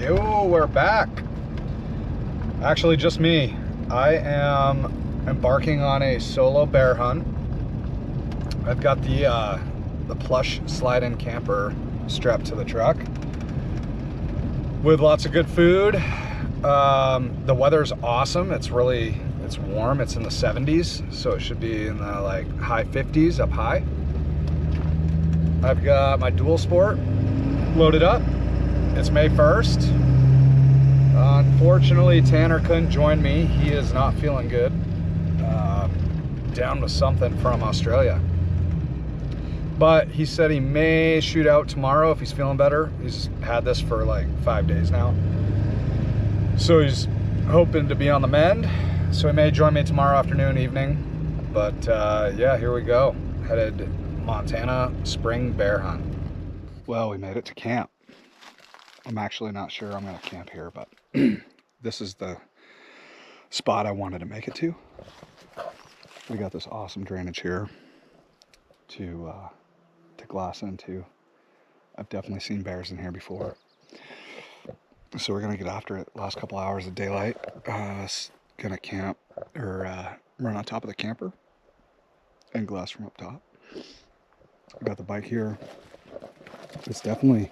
Yo, we're back. Actually, just me. I am embarking on a solo bear hunt. I've got the plush slide-in camper strapped to the truck with lots of good food. The weather's awesome. It's warm. It's in the 70s, so it should be in the like high 50s up high. I've got my dual sport loaded up. It's May 1st. Unfortunately, Tanner couldn't join me. He is not feeling good. Down with something from Australia. But he said he may shoot out tomorrow if he's feeling better. He's had this for like 5 days now. So he's hoping to be on the mend. So he may join me tomorrow afternoon, evening. But yeah, here we go. Headed Montana spring bear hunt. Well, we made it to camp. I'm actually not sure I'm going to camp here, but this is the spot I wanted to make it to. We got this awesome drainage here to glass into. I've definitely seen bears in here before. So we're going to get after it. Last couple hours of daylight. Gonna camp or run on top of the camper and glass from up top. I got the bike here. It's definitely,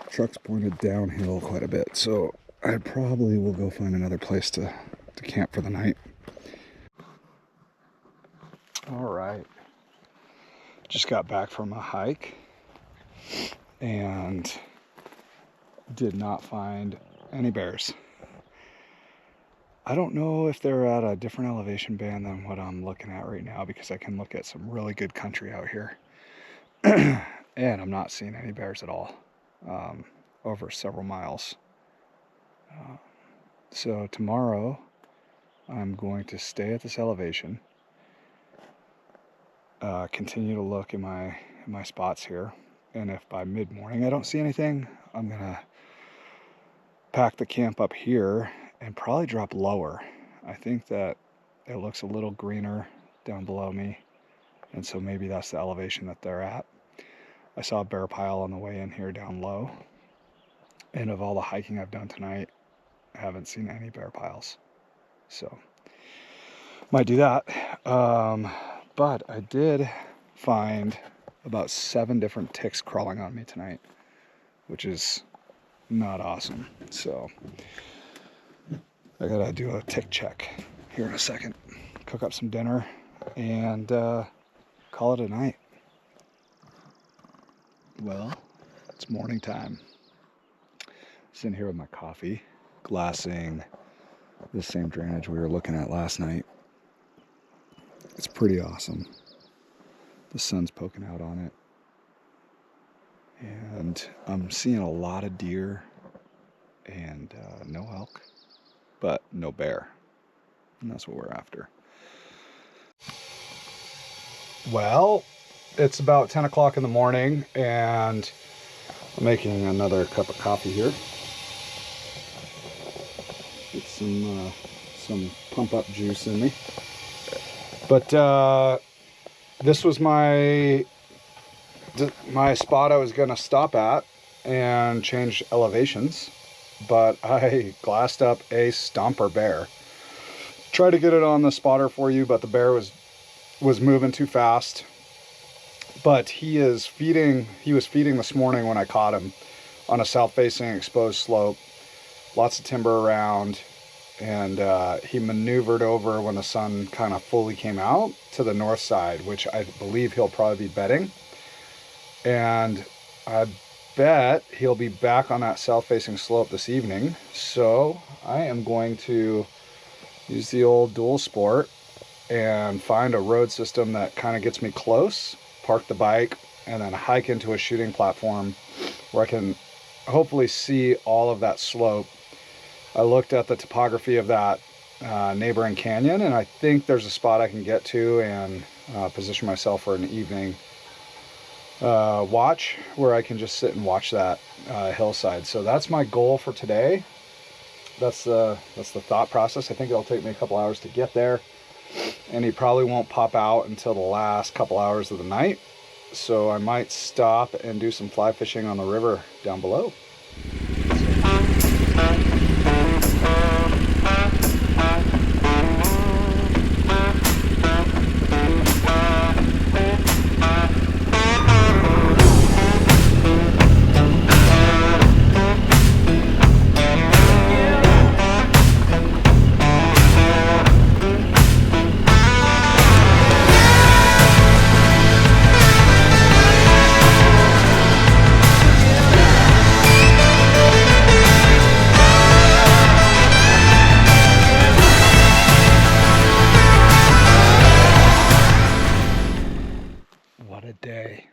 truck's pointed downhill quite a bit, so I probably will go find another place to camp for the night. All right, just got back from a hike and did not find any bears. I don't know if they're at a different elevation band than what I'm looking at right now, because I can look at some really good country out here. And I'm not seeing any bears at all over several miles. So tomorrow I'm going to stay at this elevation, continue to look in my spots here, and if by mid-morning I don't see anything, I'm gonna pack the camp up here and probably drop lower. I think that it looks a little greener down below me, and so maybe that's the elevation that they're at. I saw a bear pile on the way in here down low, and of all the hiking I've done tonight, I haven't seen any bear piles, so might do that. But I did find about 7 different ticks crawling on me tonight, which is not awesome. So I gotta do a tick check here in a second, cook up some dinner, and call it a night. Well, it's morning time. Sitting here with my coffee, glassing the same drainage we were looking at last night. It's pretty awesome. The sun's poking out on it. And I'm seeing a lot of deer and no elk, but no bear. And that's what we're after. Well, it's about 10 o'clock in the morning, and I'm making another cup of coffee here. Get some pump up juice in me. But this was my spot I was gonna stop at and change elevations, but I glassed up a stomper bear. Tried to get it on the spotter for you, but the bear was moving too fast. But he was feeding this morning when I caught him on a south-facing exposed slope. Lots of timber around, and he maneuvered over when the sun kind of fully came out to the north side, which I believe he'll probably be bedding. And I bet he'll be back on that south-facing slope this evening. So I am going to use the old dual sport and find a road system that kind of gets me close, park the bike, and then hike into a shooting platform where I can hopefully see all of that slope. I looked at the topography of that neighboring canyon, and I think there's a spot I can get to and position myself for an evening watch where I can just sit and watch that hillside. So that's my goal for today. That's the thought process. I think it'll take me a couple hours to get there, and he probably won't pop out until the last couple hours of the night. So I might stop and do some fly fishing on the river down below. What a day.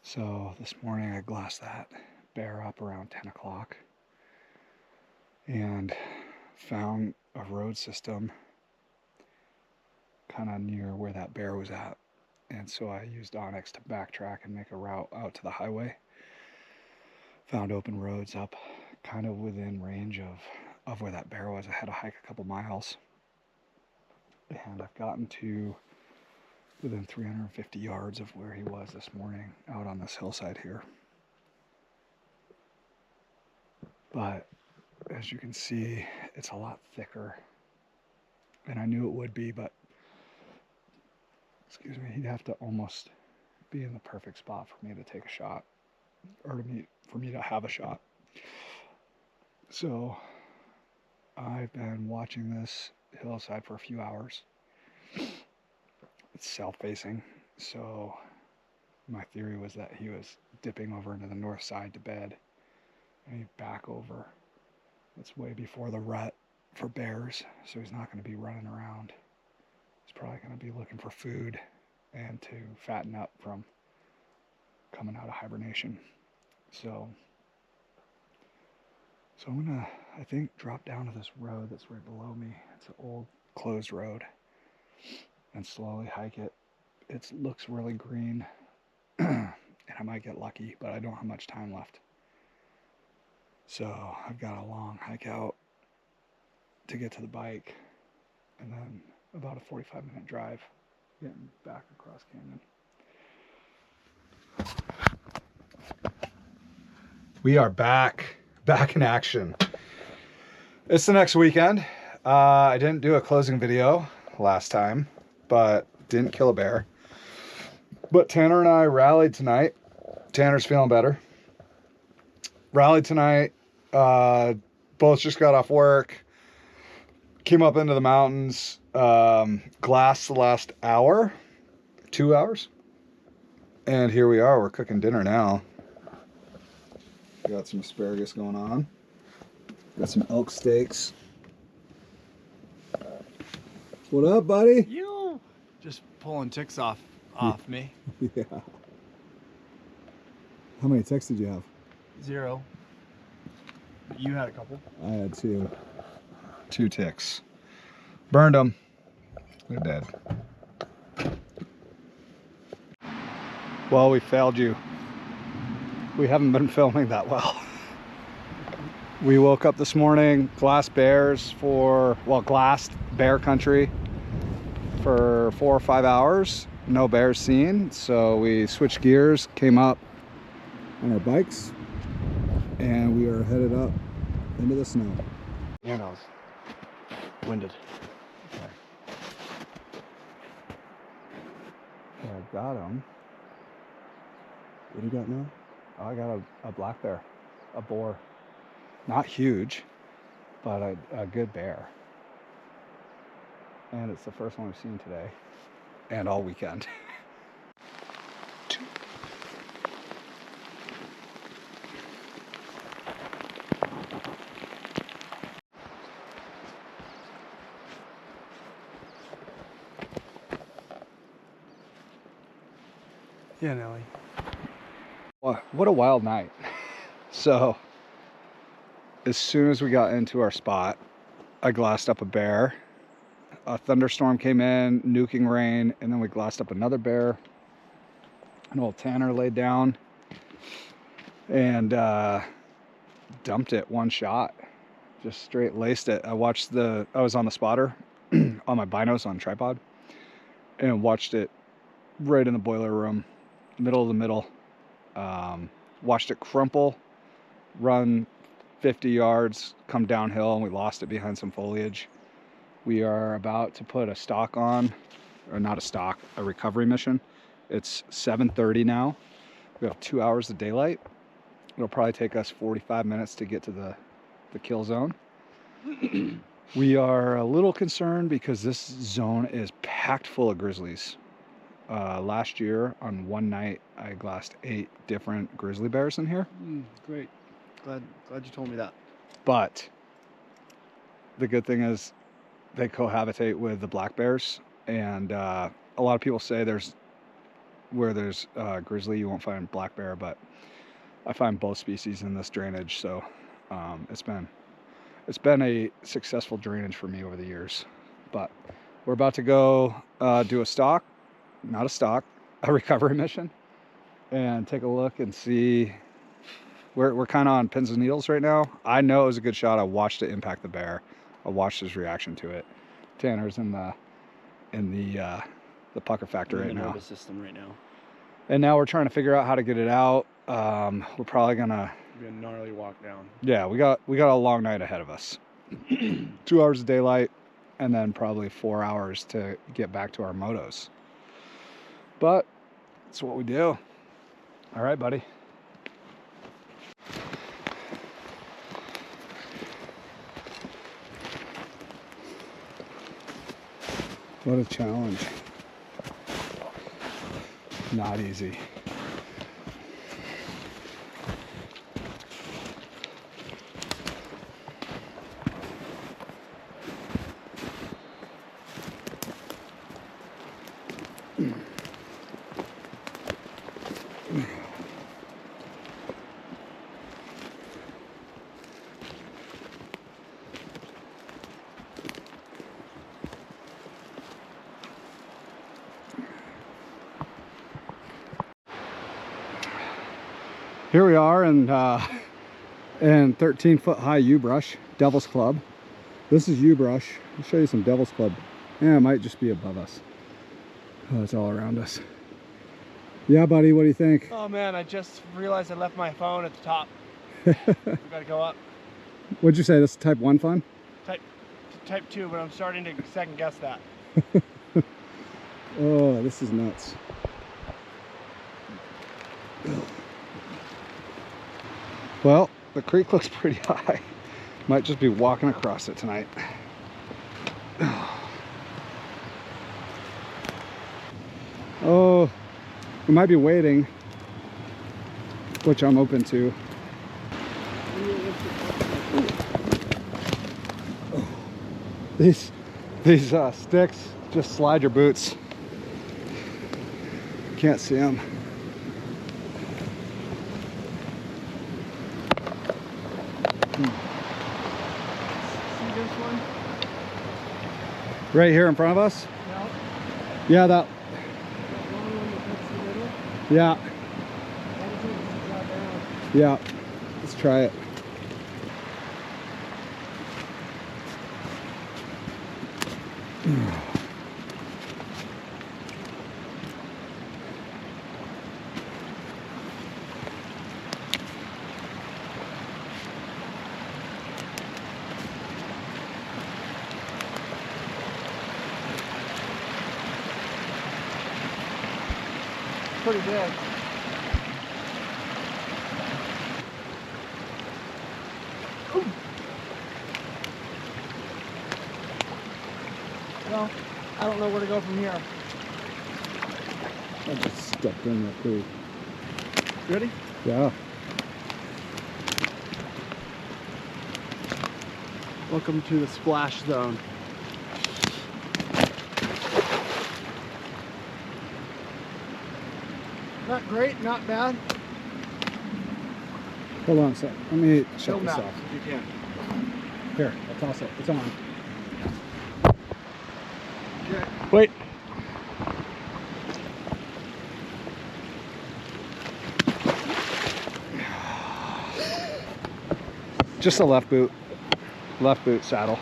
So this morning I glassed that bear up around 10 o'clock and found a road system kind of near where that bear was at. And so I used Onyx to backtrack and make a route out to the highway. Found open roads up kind of within range of where that bear was. I had to hike a couple miles. And I've gotten to within 350 yards of where he was this morning out on this hillside here. But as you can see, it's a lot thicker. And I knew it would be, but excuse me, he'd have to almost be in the perfect spot for me to take a shot, or for me to have a shot. So I've been watching this hillside for a few hours. It's south-facing, so my theory was that he was dipping over into the north side to bed, and he'd back over. It's way before the rut for bears, so he's not going to be running around. He's probably going to be looking for food and to fatten up from coming out of hibernation. So I'm going to, I think, drop down to this road that's right below me. It's an old closed road, and slowly hike it. It looks really green, and I might get lucky, but I don't have much time left. So I've got a long hike out to get to the bike, and then about a 45-minute drive getting back across canyon. We are back in action. It's the next weekend. I didn't do a closing video last time, but didn't kill a bear. But Tanner and I rallied tonight. Tanner's feeling better. Rallied tonight. Both just got off work. Came up into the mountains. Glassed the last hour. 2 hours. And here we are. We're cooking dinner now. Got some asparagus going on. Got some elk steaks. What up, buddy? You just pulling ticks off me. Yeah. How many ticks did you have? 0. You had a couple. I had 2. 2 ticks. Burned them. They're dead. Well, we failed you. We haven't been filming that well. We woke up this morning, glassed bears glassed bear country for 4 or 5 hours. No bears seen, so we switched gears, came up on our bikes, and we are headed up into the snow. And I was winded. Okay. So I got him. What do you got now? Oh, I got a black bear, a boar. Not huge, but a good bear. And it's the first one we've seen today and all weekend. Yeah, Nelly. What a wild night. So as soon as we got into our spot, I glassed up a bear. A thunderstorm came in, nuking rain, and then we glassed up another bear. An old Tanner laid down and dumped it one shot. Just straight laced it. I was on the spotter on my binos on tripod and watched it right in the boiler room, middle of the middle. watched it crumple, run 50 yards, come downhill, and we lost it behind some foliage. We are about to put a stock on, or not a stock, a recovery mission. It's 7:30 now. We have 2 hours of daylight. It'll probably take us 45 minutes to get to the kill zone. We are a little concerned because this zone is packed full of grizzlies. Last year on one night, I glassed 8 different grizzly bears in here. Great. Glad you told me that. But the good thing is they cohabitate with the black bears, and a lot of people say where there's grizzly, you won't find black bear, but I find both species in this drainage, so it's been a successful drainage for me over the years. But we're about to go do a recovery mission, and take a look and see. We're kind of on pins and needles right now. I know it was a good shot. I watched it impact the bear. I watched his reaction to it. Tanner's in the pucker factor right now. Nervous system right now. And now we're trying to figure out how to get it out. We're probably gonna be a gnarly walk down. Yeah, we got a long night ahead of us. 2 hours of daylight, and then probably 4 hours to get back to our motos. But it's what we do. All right, buddy. What a challenge. Not easy. Here we are in 13-foot high yew brush, Devil's Club. This is yew brush. I'll show you some Devil's Club. Yeah, it might just be above us. Oh, it's all around us. Yeah, buddy, what do you think? Oh man, I just realized I left my phone at the top. We gotta go up. What'd you say? This is type 1 fun? Type 2, but I'm starting to second guess that. Oh, this is nuts. Well, the creek looks pretty high. Might just be walking across it tonight. Oh, we might be waiting, which I'm open to. These sticks just slide your boots. Can't see them. See this one? Right here in front of us? No. Yeah, that. Yeah. Yeah. Let's try it. Pretty big. Well, I don't know where to go from here. I just stepped in that creek. Ready? Yeah. Welcome to the splash zone. Not great, not bad. Hold on a sec. Let me shut Still this not, off. if you can. Here, I'll toss it. It's on. Okay. Wait. Just a left boot saddle.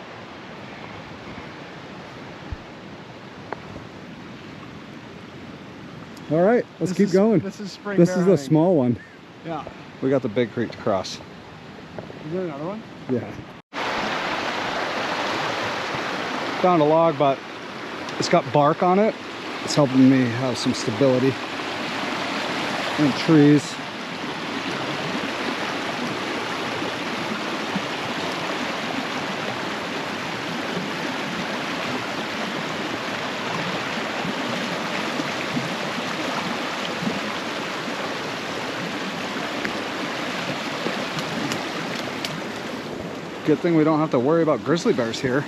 All right, let's keep going. This is spring. This is the small one. Yeah. We got the big creek to cross. Is there another one? Yeah. Found a log, but it's got bark on it. It's helping me have some stability. And trees. Good thing we don't have to worry about grizzly bears here.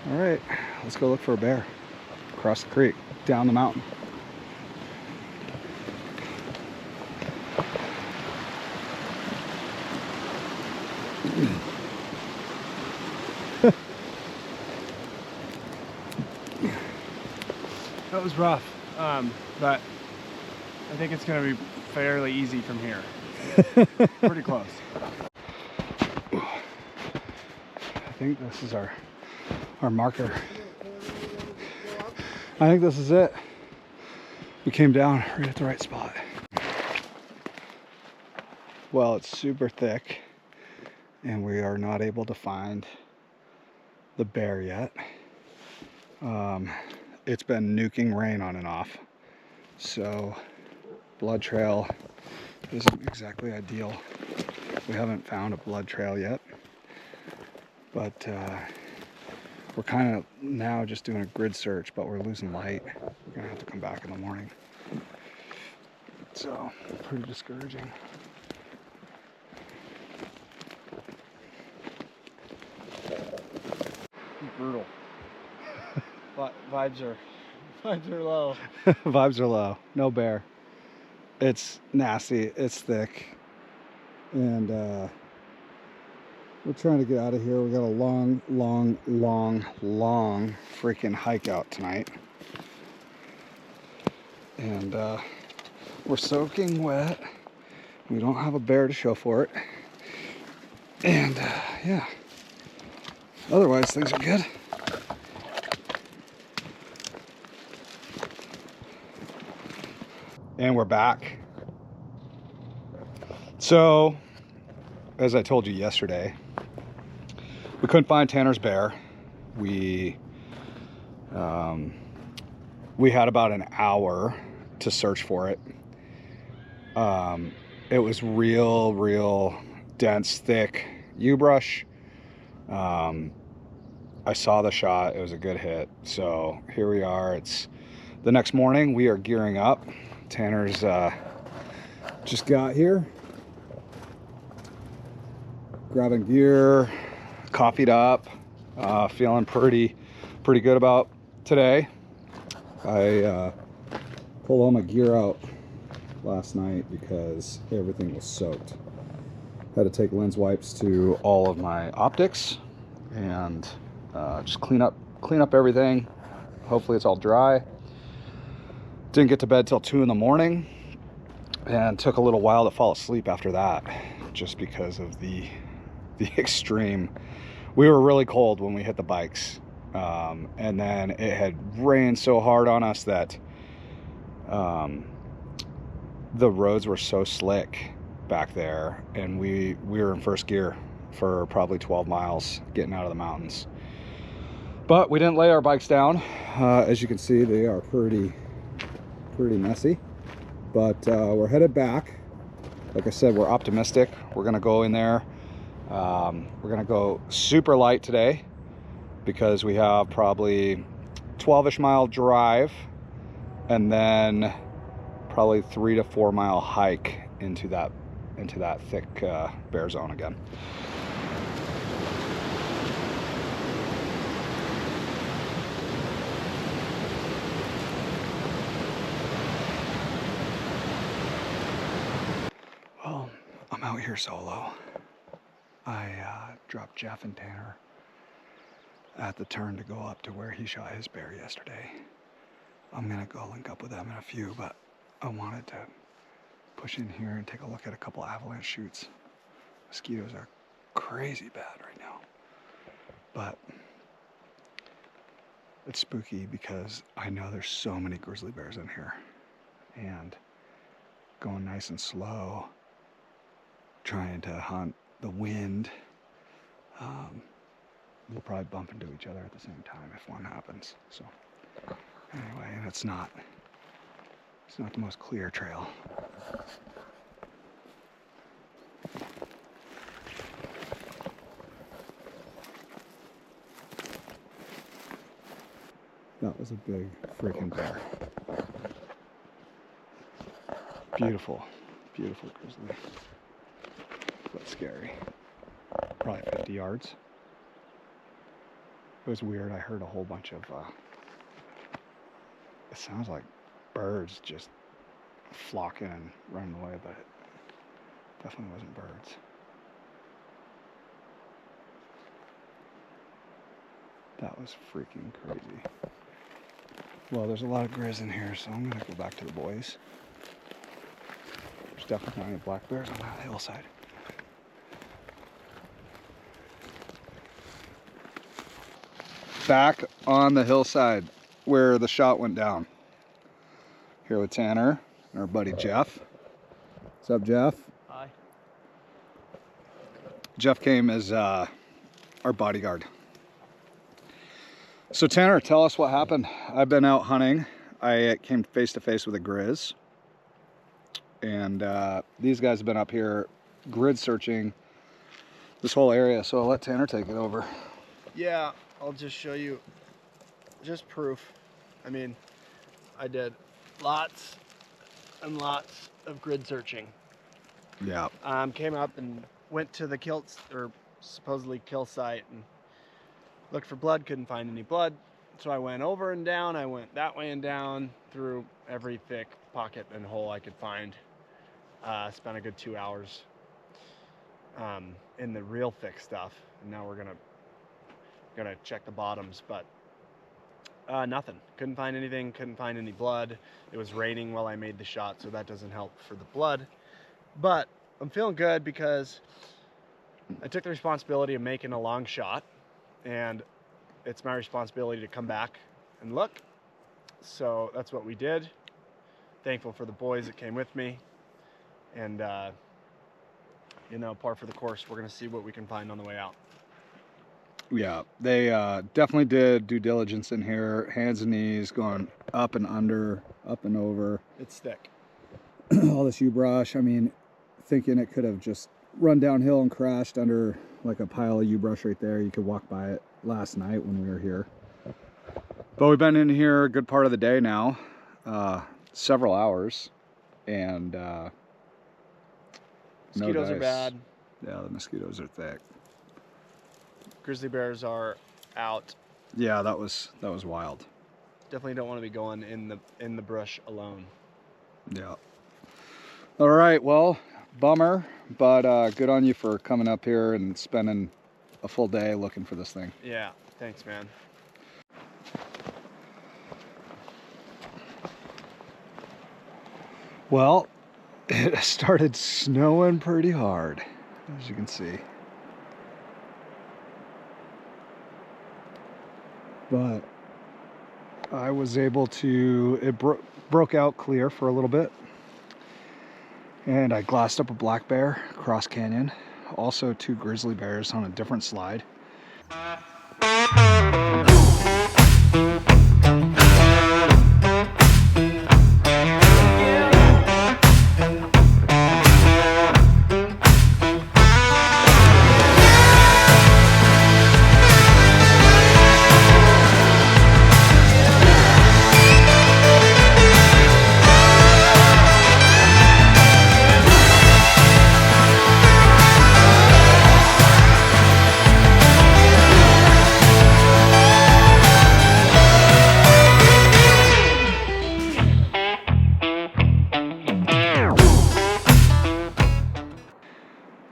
All right, let's go look for a bear. Across the creek, down the mountain. That was rough, but I think it's going to be fairly easy from here. Pretty close. I think this is our marker. I think this is it. We came down right at the right spot. Well, it's super thick and we are not able to find the bear yet. It's been nuking rain on and off, so blood trail isn't exactly ideal. We haven't found a blood trail yet, but we're kind of now just doing a grid search, but we're losing light. We're gonna have to come back in the morning. So, pretty discouraging. Brutal. Vibes are low. Vibes are low. No bear. It's nasty. It's thick. And we're trying to get out of here. We got a long freaking hike out tonight. And we're soaking wet. We don't have a bear to show for it. And yeah. Otherwise, things are good. And we're back. So, as I told you yesterday, we couldn't find Tanner's bear. We had about an hour to search for it. It was real dense, thick yew brush. I saw the shot. It was a good hit. So here we are. It's the next morning. We are gearing up. Tanner's just got here, grabbing gear, coffeeed up, feeling pretty good about today. I pulled all my gear out last night because everything was soaked. Had to take lens wipes to all of my optics and just clean up everything. Hopefully it's all dry. Didn't get to bed till 2 in the morning and took a little while to fall asleep after that, just because of the extreme. We were really cold when we hit the bikes, and then it had rained so hard on us that the roads were so slick back there, and we were in first gear for probably 12 miles getting out of the mountains. But we didn't lay our bikes down. As you can see, they are pretty messy, but we're headed back. Like I said, we're optimistic. We're gonna go in there. We're gonna go super light today because we have probably 12-ish mile drive and then probably 3 to 4 mile hike into that thick bear zone again. Well, I'm out here solo. I dropped Jeff and Tanner at the turn to go up to where he shot his bear yesterday. I'm gonna go link up with them in a few, but I wanted to push in here and take a look at a couple avalanche shoots. Mosquitoes are crazy bad right now, but it's spooky because I know there's so many grizzly bears in here, and going nice and slow, trying to hunt the wind, we'll probably bump into each other at the same time if one happens. So anyway, and it's not the most clear trail. That was a big freaking bear. Beautiful, beautiful grizzly, but scary. Probably 50 yards. It was weird. I heard a whole bunch of, it sounds like birds just flocking and running away, but it definitely wasn't birds. That was freaking crazy. Well, there's a lot of grizz in here, so I'm gonna go back to the boys. There's definitely not any black bears on that hillside. Back on the hillside where the shot went down. Here with Tanner and our buddy Jeff. What's up, Jeff? Hi. Jeff came as our bodyguard. So Tanner, tell us what happened. I've been out hunting. I came face to face with a grizz, and these guys have been up here grid searching this whole area. So I'll let Tanner take it over. Yeah, I'll just show you just proof. I mean, I did lots and lots of grid searching. Yeah. Came up and went to the kill, or supposedly kill site, and looked for blood, couldn't find any blood. So I went over and down, I went that way and down through every thick pocket and hole I could find. Spent a good 2 hours in the real thick stuff. And now we're gonna check the bottoms, but nothing. Couldn't find anything, couldn't find any blood. It was raining while I made the shot, so that doesn't help for the blood. But I'm feeling good because I took the responsibility of making a long shot, and it's my responsibility to come back and look. So that's what we did. Thankful for the boys that came with me, and you know, par for the course. We're gonna see what we can find on the way out. Yeah, they definitely did due diligence in here. Hands and knees, going up and under, up and over. It's thick. All this yew brush. I mean, thinking it could have just run downhill and crashed under like a pile of yew brush right there. You could walk by it last night when we were here. But we've been in here a good part of the day now, several hours, and Mosquitoes are bad. Yeah, the mosquitoes are thick. Grizzly bears are out. Yeah, that was wild. Definitely don't want to be going in the brush alone. Yeah. All right, well, bummer, but good on you for coming up here and spending a full day looking for this thing. Yeah, thanks, man. Well, it started snowing pretty hard, as you can see. But I was able to, it broke out clear for a little bit. And I glassed up a black bear across canyon. Also 2 grizzly bears on a different slide.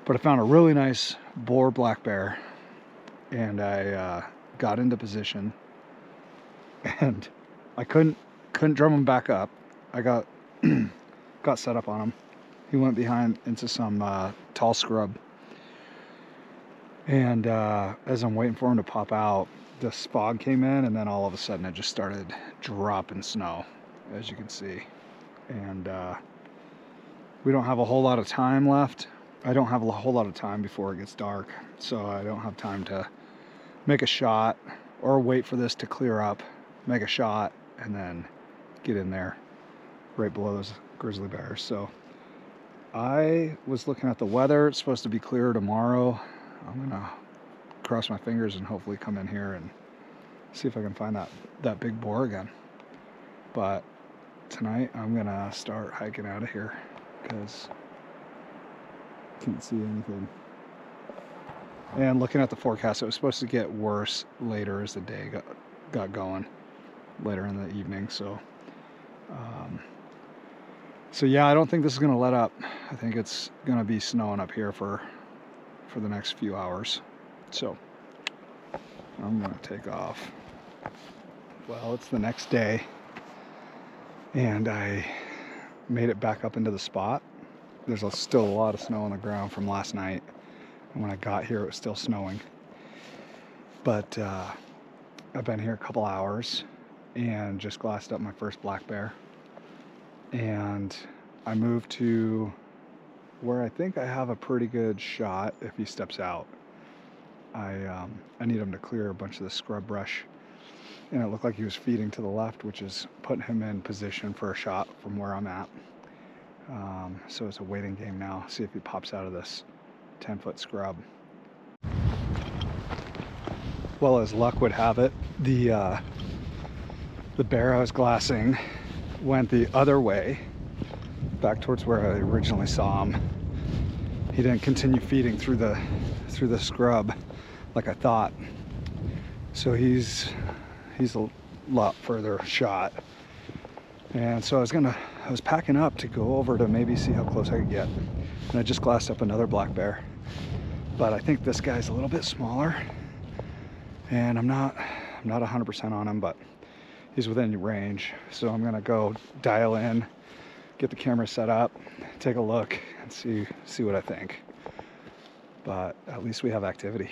But I found a really nice boar black bear, and I got into position, and I couldn't drum him back up. I got got set up on him. He went behind into some tall scrub, and as I'm waiting for him to pop out, the spog came in, and then all of a sudden it just started dropping snow, as you can see. And we don't have a whole lot of time left. I don't have a whole lot of time before it gets dark, so I don't have time to make a shot or wait for this to clear up, make a shot, and then get in there right below those grizzly bears. So I was looking at the weather. It's supposed to be clear tomorrow. I'm gonna cross my fingers and hopefully come in here and see if I can find that big boar again. But tonight I'm gonna start hiking out of here because I can't see anything. And looking at the forecast, it was supposed to get worse later as the day got going, later in the evening. So yeah, I don't think this is gonna let up. I think it's gonna be snowing up here for the next few hours. So I'm gonna take off. Well, it's the next day, and I made it back up into the spot. There's still a lot of snow on the ground from last night, and when I got here it was still snowing. But I've been here a couple hours and just glassed up my first black bear, and I moved to where I think I have a pretty good shot if he steps out. I need him to clear a bunch of the scrub brush, and it looked like he was feeding to the left, which is putting him in position for a shot from where I'm at. So it's a waiting game now, see if he pops out of this 10-foot scrub. Well, as luck would have it, the bear I was glassing went the other way, back towards where I originally saw him. He didn't continue feeding through the scrub like I thought. So he's a lot further shot. And so I was packing up to go over to maybe see how close I could get. And I just glassed up another black bear. But I think this guy's a little bit smaller, and I'm not 100% on him, but he's within range. So I'm gonna go dial in, get the camera set up, take a look, and see what I think. But at least we have activity.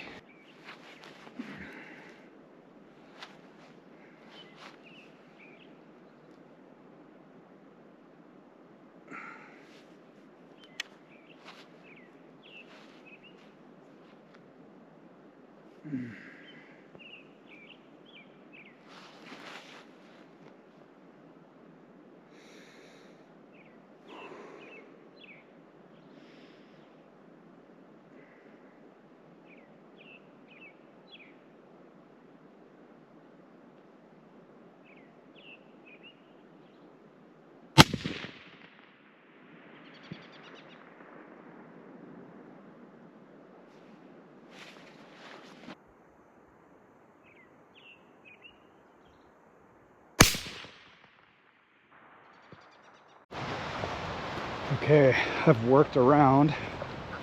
Okay, I've worked around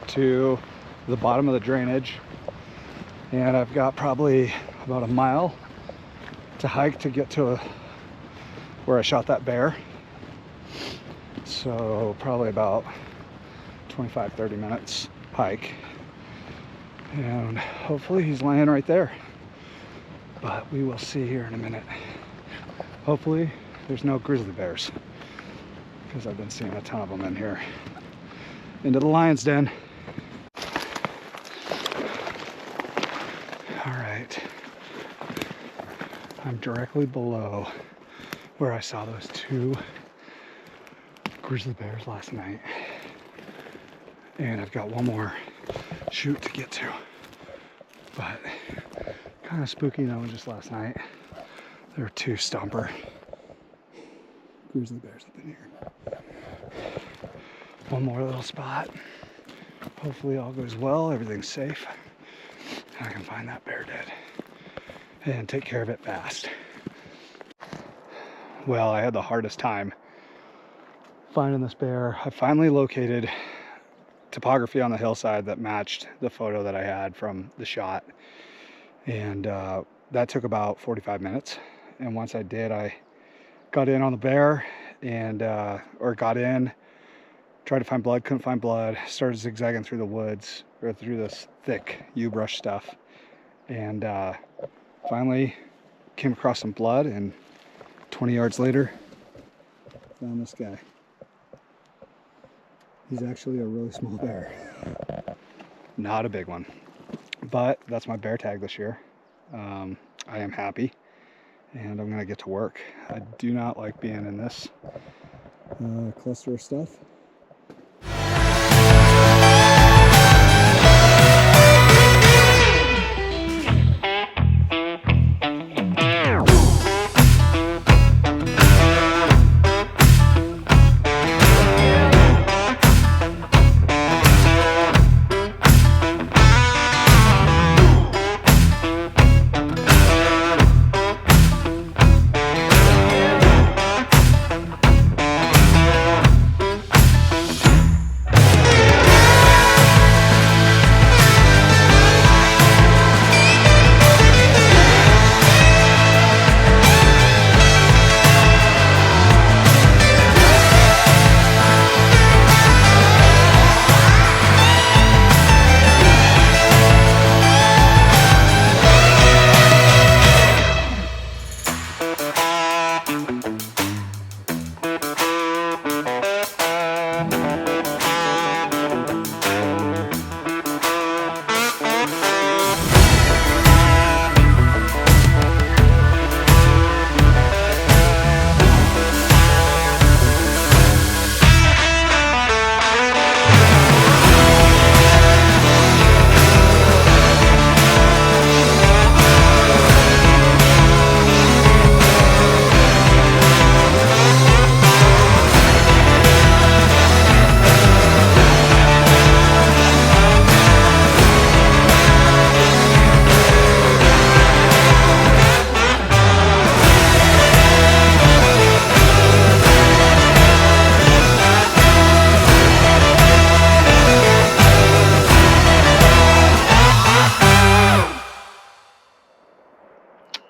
to the bottom of the drainage, and I've got probably about a mile to hike to get to where I shot that bear. So probably about 25-30 minutes hike, and hopefully he's laying right there, but we will see here in a minute. Hopefully there's no grizzly bears, because I've been seeing a ton of them in here. Into the lion's den. All right, I'm directly below where I saw those two grizzly bears last night, and I've got one more shoot to get to, but kind of spooky knowing just last night there were two stomper grizzly bears up in here. One more little spot. Hopefully all goes well, everything's safe, and I can find that bear dead and take care of it fast. Well, I had the hardest time finding this bear. I finally located topography on the hillside that matched the photo that I had from the shot, and that took about 45 minutes. And once I did, I got in on the bear and, or got in, tried to find blood, couldn't find blood, started zigzagging through the woods, or through this thick yew brush stuff. And finally came across some blood, and 20 yards later, found this guy. He's actually a really small bear. Not a big one, but that's my bear tag this year. I am happy, and I'm gonna get to work. I do not like being in this cluster of stuff.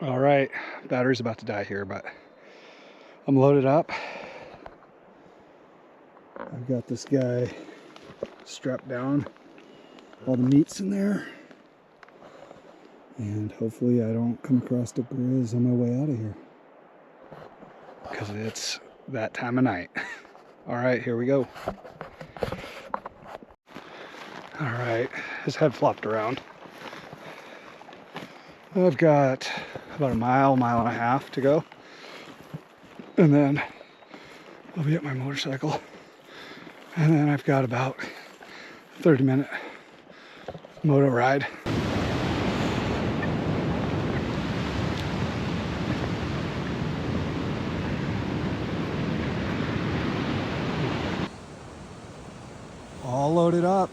All right, battery's about to die here, but I'm loaded up. I've got this guy strapped down. All the meat's in there. And hopefully I don't come across a Grizz on my way out of here, because it's that time of night. All right, here we go. All right, his head flopped around. I've got about a mile and a half to go, and then I'll be at my motorcycle, and then I've got about a 30-minute moto ride. All loaded up.